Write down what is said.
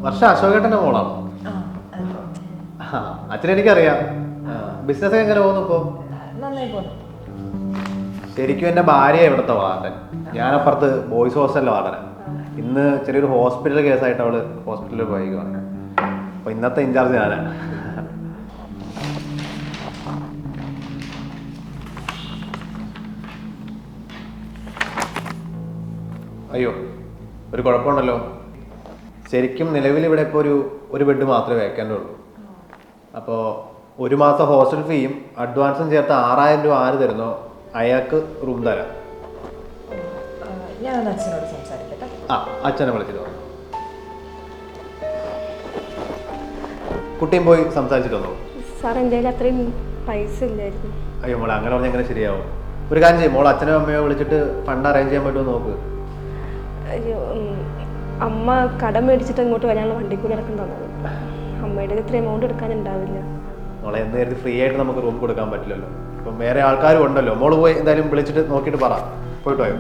വർഷ അശോകേട്ടൻ്റെ മോളാണോ? അച്ഛനെനിക്കറിയാം. ബിസിനസ് എങ്ങനെ പോകുന്നു ഇപ്പോ? നന്നായി പോകുന്നു. ശരിക്കും എൻ്റെ ഭാര്യ ഇവിടുത്തെ വാർഡൻ, ഞാനപ്പുറത്ത് ബോയ്സ് ഹോസ്റ്റലിലെ വാർഡനാണ്. ഇന്ന് ചെറിയൊരു ഹോസ്പിറ്റൽ കേസായിട്ട് അവള് ഹോസ്പിറ്റലിൽ പോയിക്കാണ്. അപ്പൊ ഇന്നത്തെ ഇൻചാർജ് ഞാനാണ്. അയ്യോ, ഒരു കുഴപ്പമുണ്ടല്ലോ. ശരിക്കും നിലവിൽ ഇവിടെ ഇപ്പോൾ ഒരു ബെഡ് മാത്രമേ വേക്കൻ്റ് ഉള്ളൂ. അപ്പോൾ ഒരു മാസം ഹോസ്റ്റൽ ഫീയും അഡ്വാൻസും ചേർത്ത് 6000 രൂപ ആര് തരുന്നോ അയാൾക്ക് റൂം തരാം. ഞാൻ അച്ഛനോട് സംസാരിക്കട്ടെ. അച്ഛനെ വിളിച്ചിട്ട് വന്നു. കുട്ടിയും പോയി സംസാരിച്ചിട്ട് വന്നു. സാർ എൻ്റെ കയ്യിൽ അത്രയും പൈസ ഇല്ലായിരുന്നു. അയ്യോ മോളെ, അങ്ങനെ പറഞ്ഞാൽ എങ്ങനെ ശരിയാവും? ഒരു കാര്യം ചെയ്യും, മോൾ അച്ഛനോ അമ്മയോ വിളിച്ചിട്ട് ഫണ്ട് അറേഞ്ച് ചെയ്യാൻ പറ്റുമോ നോക്ക്. അയ്യോ, അമ്മ കടം മേടിച്ചിട്ട് ഇങ്ങോട്ട് വരാനുള്ള വണ്ടിക്കൂലി അടക്കം തന്നത്. അമ്മയുടെ ഇത്ര എമൗണ്ട് എടുക്കാനുണ്ടാവില്ല. മോളെ എന്ന് കരുതി ഫ്രീ ആയിട്ട് നമുക്ക് റൂം കൊടുക്കാൻ പറ്റില്ലല്ലോ. ഇപ്പം വേറെ ആൾക്കാരും ഉണ്ടല്ലോ. മോള് പോയി എന്തായാലും വിളിച്ചിട്ട് നോക്കിയിട്ട് പറ. പോയിട്ട് പോയോ?